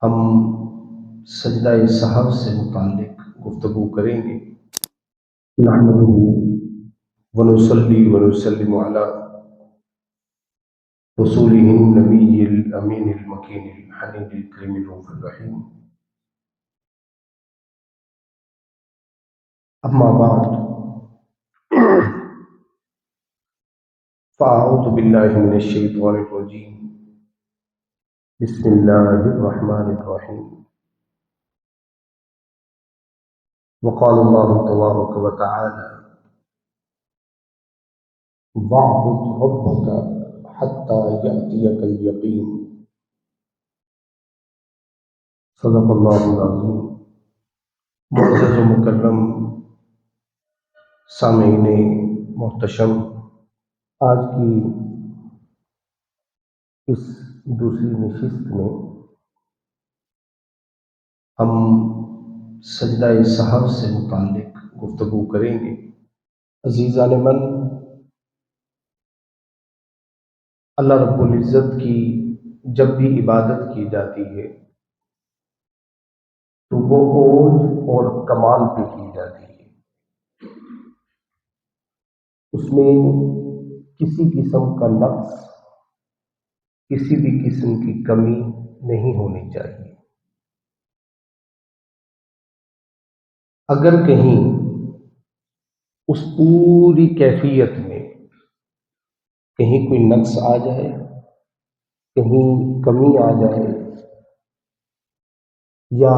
ہم سجدہ سہو سے متعلق گفتگو کریں گے۔ نحمده ونصلي ونسلم على رسوله النبي الأمين المكين الحنين الكريم الرؤوف الرحيم، أما بعد فأعوذ بالله من الشيطان الرجيم، بسم الله الرحمن الرحيم، وقال الله تبارك وتعالى واعبد ربك حتى يأتيك اليقين، صدق اللہ العظیم۔ معزز و مکرم سامعین محتشم، آج کی اس دوسری نشست میں ہم سجدہ سہو سے متعلق گفتگو کریں گے۔ عزیزان من، اللہ رب العزت کی جب بھی عبادت کی جاتی ہے تو وہ اوج اور کمال پہ کی جاتی ہے، اس میں کسی قسم کا نقص، کسی بھی قسم کی کمی نہیں ہونی چاہیے۔ اگر کہیں اس پوری کیفیت میں کہیں کوئی نقص آ جائے، کہیں کمی آ جائے، یا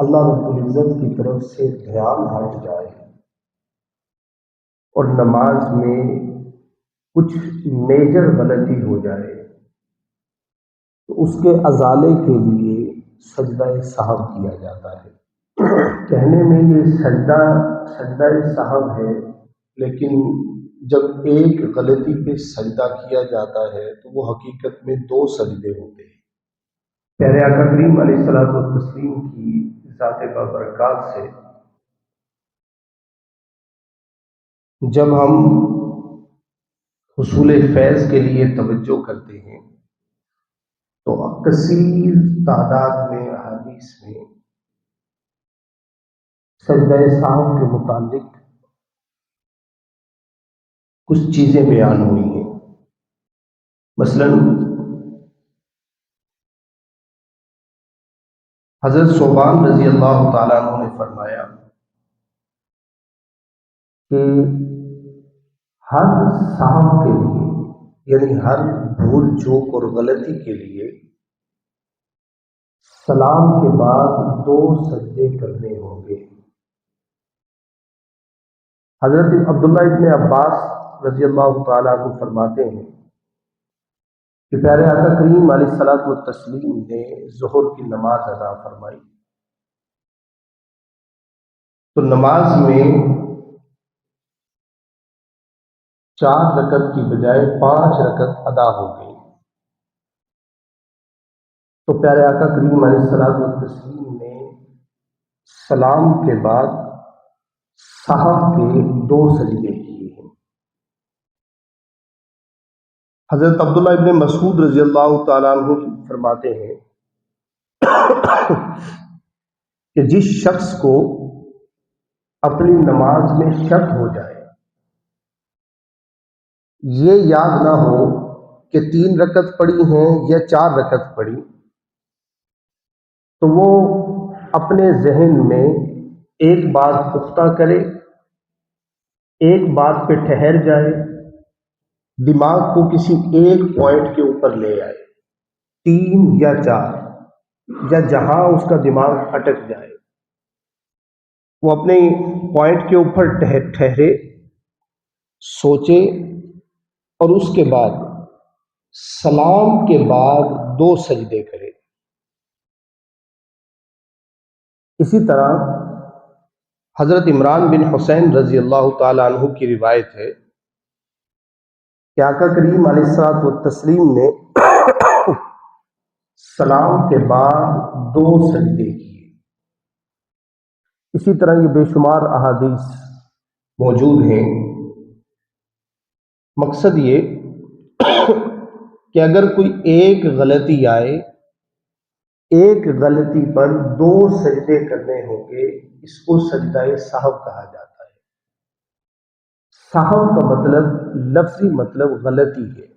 اللہ رب العزت کی طرف سے دھیان ہٹ جائے اور نماز میں کچھ میجر غلطی ہو جائے تو اس کے ازالے کے لیے سجدہ سہو کیا جاتا ہے۔ کہنے میں یہ سجدہ سہو ہے، لیکن جب ایک غلطی پہ سجدہ کیا جاتا ہے تو وہ حقیقت میں دو سجدے ہوتے ہیں۔ پیارے آقا کریم علیہ الصلوۃ والتسلیم کی ذات بابرکات سے جب ہم حصول فیض کے لیے توجہ کرتے ہیں تو کثیر تعداد میں احادیث میں سجدہ سہو کے متعلق کچھ چیزیں بیان ہوئی ہیں۔ مثلا حضرت ثوبان رضی اللہ تعالیٰ عنہ نے فرمایا کہ ہر سہو کے لیے، یعنی ہر بھول چوک اور غلطی کے لیے سلام کے بعد دو سجدے کرنے ہوں گے۔ حضرت عبداللہ ابن عباس رضی اللہ تعالیٰ عنہ فرماتے ہیں کہ پیارے آقا کریم علیہ الصلوۃ والتسلیم نے ظہر کی نماز ادا فرمائی تو نماز میں 4 رکعت کی بجائے 5 رکعت ادا ہو گئی۔ تو پیارے آقا کریم علیہ الصلوۃ والتسلیم نے سلام کے بعد سہو کے 2 سجدے کیے ہیں۔ حضرت عبداللہ ابن مسعود رضی اللہ تعالیٰ عنہ فرماتے ہیں کہ جس شخص کو اپنی نماز میں شک ہو جائے، یہ یاد نہ ہو کہ 3 رکعت پڑھی ہیں یا 4 رکعت پڑھی، تو وہ اپنے ذہن میں ایک بات پختہ کرے، ایک بات پہ ٹھہر جائے، دماغ کو کسی ایک پوائنٹ کے اوپر لے آئے، 3 یا 4، یا جہاں اس کا دماغ اٹک جائے وہ اپنے پوائنٹ کے اوپر ٹھہرے، سوچے، اور اس کے بعد سلام کے بعد 2 سجدے کرے۔ اسی طرح حضرت عمران بن حسین رضی اللہ تعالیٰ عنہ کی روایت ہے کہ آقا کریم علیہ الصلوۃ والتسلیم نے سلام کے بعد 2 سجدے کیے۔ اسی طرح یہ بے شمار احادیث موجود ہیں۔ مقصد یہ کہ اگر کوئی ایک غلطی آئے ایک غلطی پر دو سجدے کرنے ہوں گے، اس کو سجدہ سہو کہا جاتا ہے۔ سہو کا مطلب، لفظی مطلب غلطی ہے،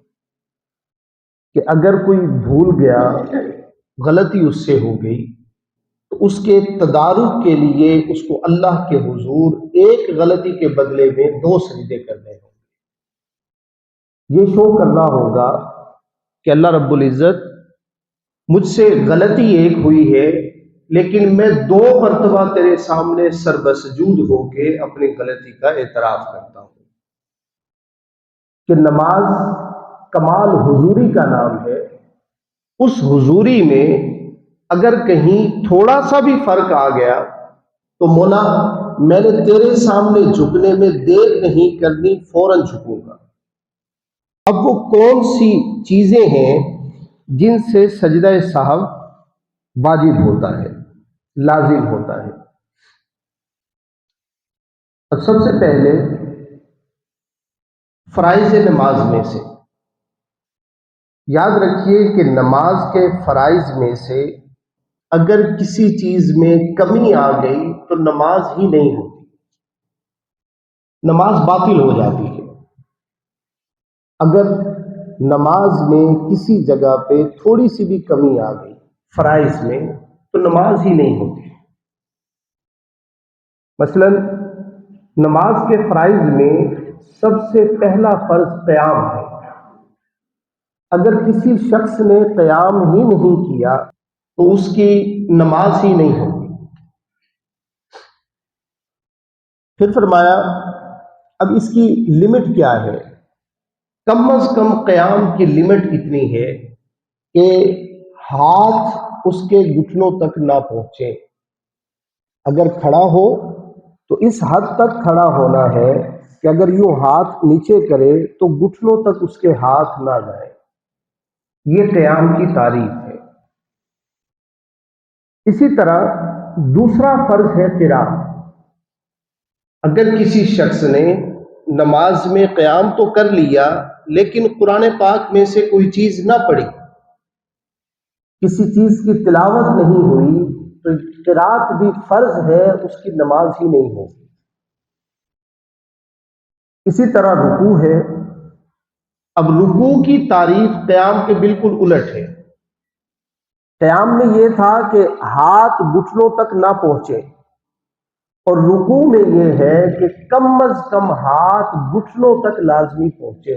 کہ اگر کوئی بھول گیا، غلطی اس سے ہو گئی، تو اس کے تدارک کے لیے اس کو اللہ کے حضور ایک غلطی کے بدلے میں دو سجدے کرنے ہوں گے۔ یہ شو کرنا ہوگا کہ اللہ رب العزت، مجھ سے غلطی ایک ہوئی ہے، لیکن میں دو مرتبہ تیرے سامنے سربسجود ہو کے اپنی غلطی کا اعتراف کرتا ہوں۔ کہ نماز کمال حضوری کا نام ہے۔ اس حضوری میں اگر کہیں تھوڑا سا بھی فرق آ گیا تو مولا، میں نے تیرے سامنے جھکنے میں دیر نہیں کرنی، فوراً جھکوں گا۔ اب وہ کون سی چیزیں ہیں جن سے سجدہ سہو واجب ہوتا ہے، لازم ہوتا ہے؟ اور سب سے پہلے فرائض نماز میں سے یاد رکھیے کہ نماز کے فرائض میں سے اگر کسی چیز میں کمی آ گئی تو نماز ہی نہیں ہوتی، نماز باطل ہو جاتی ہے۔ اگر نماز میں کسی جگہ پہ تھوڑی سی بھی کمی آ گئی فرائض میں، تو نماز ہی نہیں ہوتی۔ مثلا نماز کے فرائض میں سب سے پہلا فرض قیام ہے۔ اگر کسی شخص نے قیام ہی نہیں کیا تو اس کی نماز ہی نہیں ہوگی۔ پھر فرمایا اب اس کی لمٹ کیا ہے؟ کم از کم قیام کی لمٹ اتنی ہے کہ ہاتھ اس کے گھٹنوں تک نہ پہنچے۔ اگر کھڑا ہو تو اس حد تک کھڑا ہونا ہے کہ اگر یوں ہاتھ نیچے کرے تو گھٹنوں تک اس کے ہاتھ نہ جائیں۔ یہ قیام کی تعریف ہے۔ اسی طرح دوسرا فرض ہے قراءت۔ اگر کسی شخص نے نماز میں قیام تو کر لیا لیکن قرآن پاک میں سے کوئی چیز نہ پڑھی، کسی چیز کی تلاوت نہیں ہوئی، تو قراءت بھی فرض ہے، اس کی نماز ہی نہیں ہوگی۔ اسی طرح رکوع ہے۔ اب رکوع کی تعریف قیام کے بالکل الٹ ہے۔ قیام میں یہ تھا کہ ہاتھ گھٹنوں تک نہ پہنچے، اور رکوع میں یہ ہے کہ کم از کم ہاتھ گھٹنوں تک لازمی پہنچے،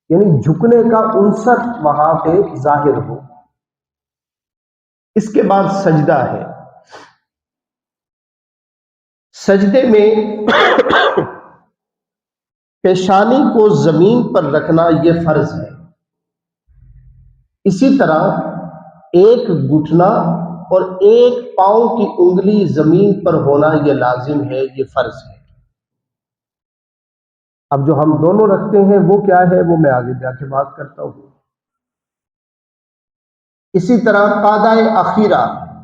یعنی جھکنے کا عنصر وہاں پہ ظاہر ہو۔ اس کے بعد سجدہ ہے۔ سجدے میں پیشانی کو زمین پر رکھنا یہ فرض ہے۔ اسی طرح ایک گھٹنا اور ایک پاؤں کی انگلی زمین پر ہونا یہ لازم ہے، یہ فرض ہے۔ اب جو ہم دونوں رکھتے ہیں وہ کیا ہے، وہ میں آگے جا کے بات کرتا ہوں۔ اسی طرح قعدہ اخیرہ،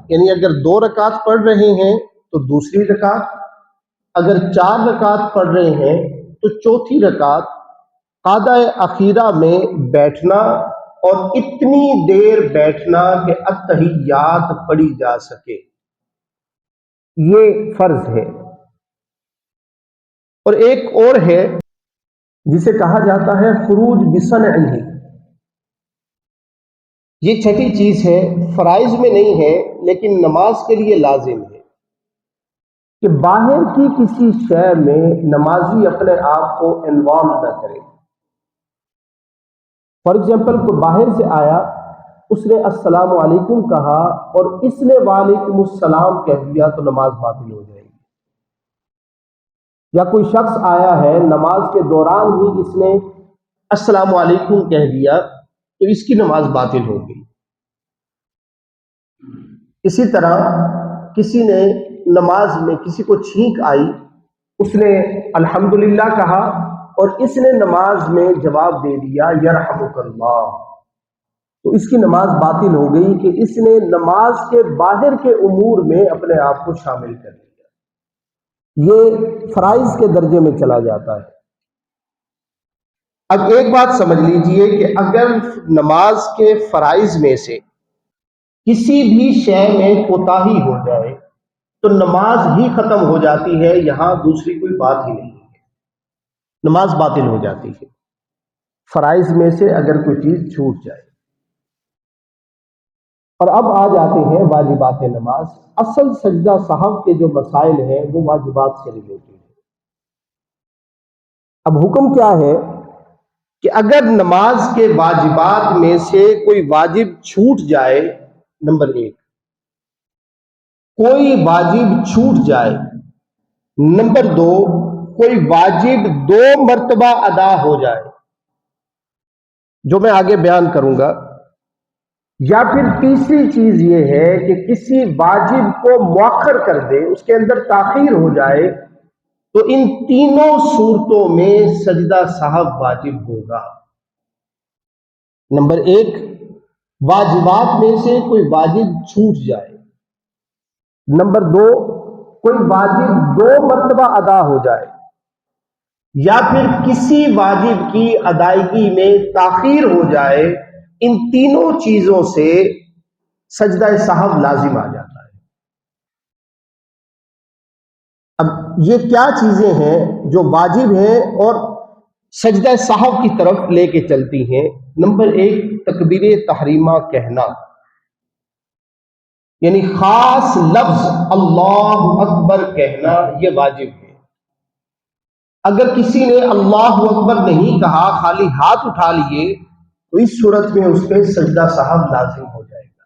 یعنی اگر 2 رکعت پڑھ رہے ہیں تو دوسری رکعت، اگر 4 رکعت پڑھ رہے ہیں تو چوتھی رکعت قعدہ اخیرہ میں بیٹھنا، اور اتنی دیر بیٹھنا کہ التحیات پڑھی جا سکے، یہ فرض ہے۔ اور ایک اور ہے جسے کہا جاتا ہے خروج بصنعہ، یہ چھٹی چیز ہے، فرائض میں نہیں ہے لیکن نماز کے لیے لازم ہے، کہ باہر کی کسی شے میں نمازی اپنے آپ کو انوالو نہ کرے۔ فار ایگزامپل کوئی باہر سے آیا، اس نے السلام علیکم کہا اور اس نے وعلیکم السلام کہہ دیا تو نماز باطل ہو جائے گی۔ یا کوئی شخص آیا ہے، نماز کے دوران ہی اس نے السلام علیکم کہہ دیا تو اس کی نماز باطل ہو گئی۔ اسی طرح کسی نے نماز میں کسی کو چھینک آئی، اس نے الحمدللہ کہا اور اس نے نماز میں جواب دے دیا یرحمک اللہ، تو اس کی نماز باطل ہو گئی کہ اس نے نماز کے باہر کے امور میں اپنے آپ کو شامل کر لیا۔ یہ فرائض کے درجے میں چلا جاتا ہے۔ اب ایک بات سمجھ لیجئے کہ اگر نماز کے فرائض میں سے کسی بھی شے میں کوتاہی ہو جائے تو نماز ہی ختم ہو جاتی ہے، یہاں دوسری کوئی بات ہی نہیں ہے، نماز باطل ہو جاتی ہے فرائض میں سے اگر کوئی چیز چھوٹ جائے۔ اور اب آ جاتے ہیں واجبات نماز۔ اصل سجدہ صاحب کے جو مسائل ہیں وہ واجبات سے ریلیٹڈ ہیں۔ اب حکم کیا ہے کہ اگر نماز کے واجبات میں سے کوئی واجب چھوٹ جائے، نمبر ایک، کوئی واجب چھوٹ جائے، نمبر دو، کوئی واجب 2 مرتبہ ادا ہو جائے، جو میں آگے بیان کروں گا، یا پھر تیسری چیز یہ ہے کہ کسی واجب کو مؤخر کر دے، اس کے اندر تاخیر ہو جائے، تو ان تینوں صورتوں میں سجدہ صاحب واجب ہوگا۔ نمبر ایک، واجبات میں سے کوئی واجب چھوٹ جائے، نمبر دو، کوئی واجب 2 مرتبہ ادا ہو جائے، یا پھر کسی واجب کی ادائیگی میں تاخیر ہو جائے، ان تینوں چیزوں سے سجدہ صاحب لازم آ جاتا ہے۔ اب یہ کیا چیزیں ہیں جو واجب ہیں اور سجدہ صاحب کی طرف لے کے چلتی ہیں؟ نمبر ایک، تکبیر تحریمہ کہنا، یعنی خاص لفظ اللہ اکبر کہنا، یہ واجب ہے۔ اگر کسی نے اللہ اکبر نہیں کہا، خالی ہاتھ اٹھا لیے، تو اس صورت میں اس پہ سجدہ صاحب لازم ہو جائے گا۔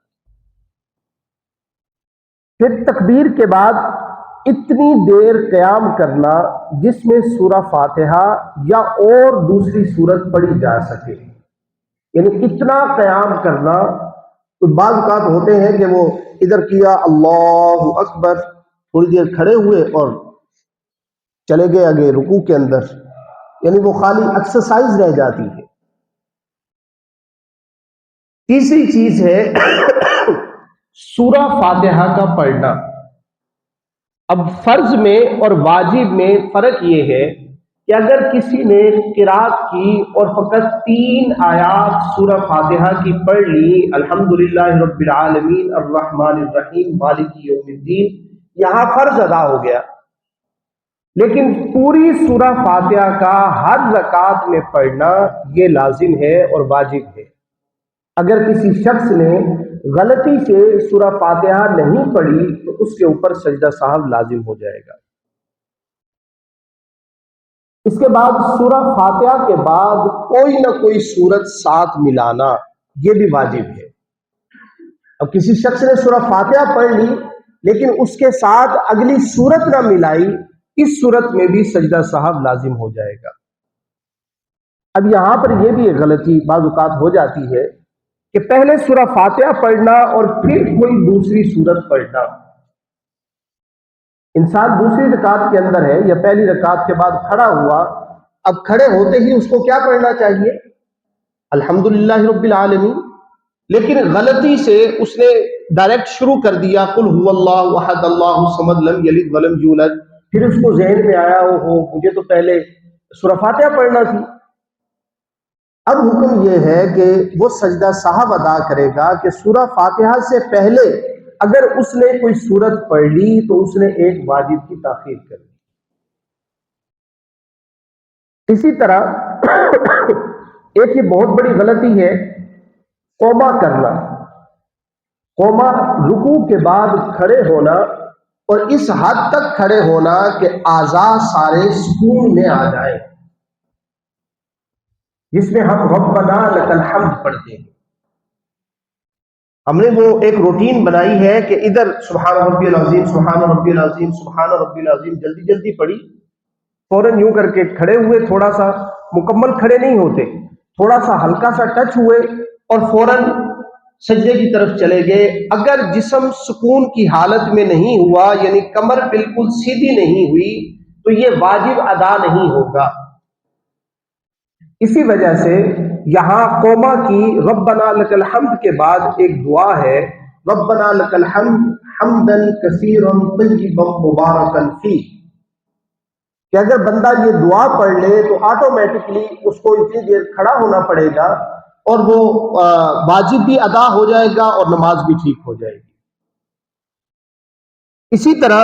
پھر تکبیر کے بعد اتنی دیر قیام کرنا جس میں سورہ فاتحہ یا اور دوسری سورت پڑھی جا سکے، یعنی اتنا قیام کرنا۔ تو بعض اوقات ہوتے ہیں کہ وہ ادھر کیا اللہ اکبر، تھوڑی دیر کھڑے ہوئے اور چلے گئے آگے رکوع کے اندر، یعنی وہ خالی ایکسرسائز رہ جاتی ہے۔ تیسری چیز ہے سورہ فاتحہ کا پڑھنا۔ اب فرض میں اور واجب میں فرق یہ ہے کہ اگر کسی نے قرات کی اور فقط 3 آیات سورہ فاتحہ کی پڑھ لی، الحمدللہ رب العالمین الرحمن الرحیم مالک یوم الدین، یہاں فرض ادا ہو گیا، لیکن پوری سورہ فاتحہ کا ہر رکعت میں پڑھنا یہ لازم ہے اور واجب ہے۔ اگر کسی شخص نے غلطی سے سورہ فاتحہ نہیں پڑھی تو اس کے اوپر سجدہ صاحب لازم ہو جائے گا۔ اس کے بعد سورہ فاتحہ کے بعد کوئی نہ کوئی سورت ساتھ ملانا، یہ بھی واجب ہے۔ اب کسی شخص نے سورہ فاتحہ پڑھ لی لیکن اس کے ساتھ اگلی سورت نہ ملائی، اس صورت میں بھی سجدہ صاحب لازم ہو جائے گا۔ اب یہاں پر یہ بھی ایک غلطی بعض اوقات ہو جاتی ہے کہ پہلے سورہ فاتحہ پڑھنا اور پھر کوئی دوسری سورت پڑھنا۔ انسان دوسری رکعت کے اندر ہے یا پہلی رکعت کے بعد کھڑا ہوا، اب کھڑے ہوتے ہی اس کو کیا پڑھنا چاہیے؟ الحمدللہ رب العالمین، لیکن غلطی سے اس نے ڈائریکٹ شروع کر دیا قل هو اللہ احد اللہ الصمد لم یلد ولم یولد، پھر اس کو ذہن میں آیا مجھے تو پہلے سورہ فاتحہ پڑھنا تھی۔ اب حکم یہ ہے کہ وہ سجدہ صاحب ادا کرے گا کہ سورہ فاتحہ سے پہلے اگر اس نے کوئی سورت پڑھ لی تو اس نے ایک واجب کی تاخیر کر دی۔ اسی طرح ایک یہ بہت بڑی غلطی ہے قوما کرنا، قوما رکوع کے بعد کھڑے ہونا، اور اس حد تک کھڑے ہونا کہ اعضاء سارے سکون میں آ جائیں، جس میں ہم ربنا لک الحمد پڑھتے ہیں۔ ہم نے وہ ایک روٹین بنائی ہے کہ ادھر سبحان ربی العظیم سبحان ربی العظیم سبحان ربی العظیم جلدی جلدی پڑھی، فوراً یوں کر کے کھڑے ہوئے، تھوڑا سا مکمل کھڑے نہیں ہوتے، تھوڑا سا ہلکا سا ٹچ ہوئے اور فوراً سجدے کی طرف چلے گئے۔ اگر جسم سکون کی حالت میں نہیں ہوا، یعنی کمر بالکل سیدھی نہیں ہوئی، تو یہ واجب ادا نہیں ہوگا۔ اسی وجہ سے یہاں قوما کی ربنا لک الحمد کے بعد ایک دعا ہے، ربنا لک الحمد حمدا کثیرا طیبا مبارکا فیہ، کہ اگر بندہ یہ دعا پڑھ لے تو آٹومیٹکلی اس کو اتنی دیر کھڑا ہونا پڑے گا اور وہ واجب بھی ادا ہو جائے گا اور نماز بھی ٹھیک ہو جائے گی۔ اسی طرح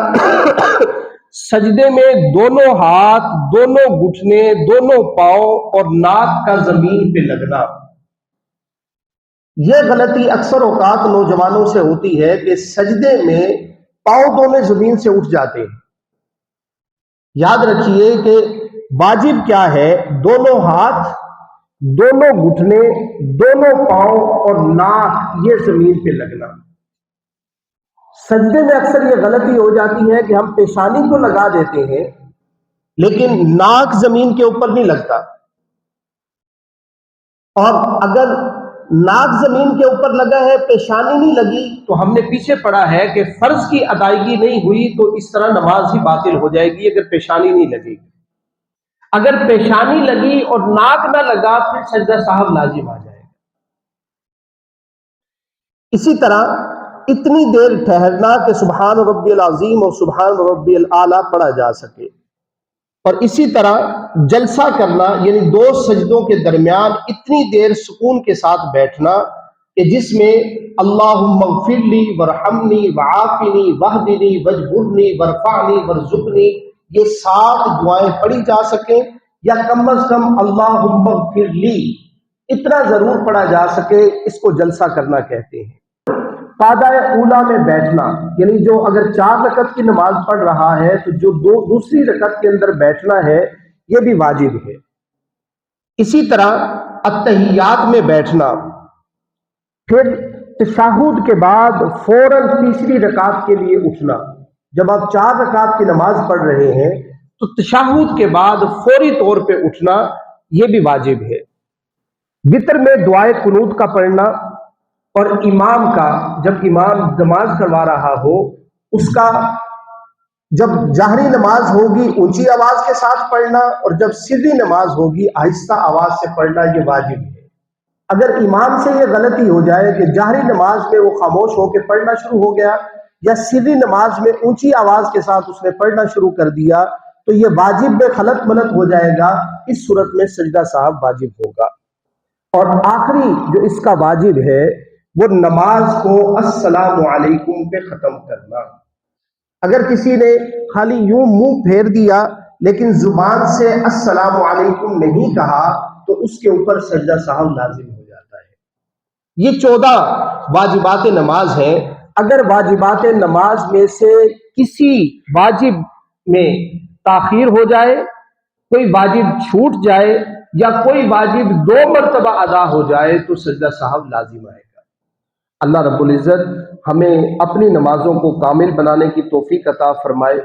سجدے میں دونوں ہاتھ، دونوں گھٹنے، دونوں پاؤں اور ناک کا زمین پہ لگنا، یہ غلطی اکثر اوقات نوجوانوں سے ہوتی ہے کہ سجدے میں پاؤں دونوں زمین سے اٹھ جاتے ہیں۔ یاد رکھیے کہ واجب کیا ہے؟ دونوں ہاتھ، دونوں گھٹنے، دونوں پاؤں اور ناک یہ زمین پہ لگنا۔ سجدے میں اکثر یہ غلطی ہو جاتی ہے کہ ہم پیشانی کو لگا دیتے ہیں لیکن ناک زمین کے اوپر نہیں لگتا، اور اگر ناک زمین کے اوپر لگا ہے، پیشانی نہیں لگی، تو ہم نے پیچھے پڑھا ہے کہ فرض کی ادائیگی نہیں ہوئی تو اس طرح نماز ہی باطل ہو جائے گی اگر پیشانی نہیں لگی۔ اگر پیشانی لگی اور ناک نہ لگا پھر سجدہ سہو لازم آ جائے گا۔ اسی طرح اتنی دیر ٹھہرنا کہ سبحان ربی العظیم اور سبحان ربی الاعلیٰ پڑھا جا سکے، اور اسی طرح جلسہ کرنا یعنی دو سجدوں کے درمیان اتنی دیر سکون کے ساتھ بیٹھنا کہ جس میں اللہم اغفر لی ورحمنی وعافنی واہدنی واجبرنی وارفعنی وارزقنی، یہ 7 دعائیں پڑھی جا سکیں، یا کم از کم اللہم اغفر لی اتنا ضرور پڑھا جا سکے، اس کو جلسہ کرنا کہتے ہیں۔ قعدہ اولا میں بیٹھنا یعنی جو اگر 4 رکعت کی نماز پڑھ رہا ہے تو جو دوسری رکعت کے اندر بیٹھنا ہے یہ بھی واجب ہے۔ اسی طرح التحیات میں بیٹھنا، پھر تشہد کے بعد فوراً تیسری رکعت کے لیے اٹھنا۔ جب آپ 4 رکعت کی نماز پڑھ رہے ہیں تو تشہد کے بعد فوری طور پہ اٹھنا یہ بھی واجب ہے۔ وتر میں دعائے قنوت کا پڑھنا، اور امام کا جب امام نماز کروا رہا ہو اس کا جب جہری نماز ہوگی اونچی آواز کے ساتھ پڑھنا، اور جب سری نماز ہوگی آہستہ آواز سے پڑھنا یہ واجب ہے۔ اگر امام سے یہ غلطی ہو جائے کہ جہری نماز میں وہ خاموش ہو کے پڑھنا شروع ہو گیا یا سری نماز میں اونچی آواز کے ساتھ اس نے پڑھنا شروع کر دیا تو یہ واجب میں خلط ملط ہو جائے گا، اس صورت میں سجدہ سہو واجب ہوگا۔ اور آخری جو اس کا واجب ہے وہ نماز کو السلام علیکم پہ ختم کرنا۔ اگر کسی نے خالی یوں منہ پھیر دیا لیکن زبان سے السلام علیکم نہیں کہا تو اس کے اوپر سجدہ سہو لازم ہو جاتا ہے۔ یہ 14 واجبات نماز ہیں۔ اگر واجبات نماز میں سے کسی واجب میں تاخیر ہو جائے، کوئی واجب چھوٹ جائے یا کوئی واجب 2 مرتبہ ادا ہو جائے تو سجدہ سہو لازم آئے گا۔ اللہ رب العزت ہمیں اپنی نمازوں کو کامل بنانے کی توفیق عطا فرمائے،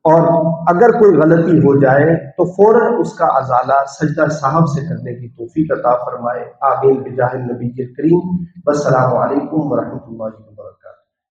اور اگر کوئی غلطی ہو جائے تو فوراً اس کا ازالہ سجدہ سہو سے کرنے کی توفیق عطا فرمائے۔ آمین بجاہ النبی الکریم۔ والسلام علیکم ورحمۃ اللہ وبرکاتہ۔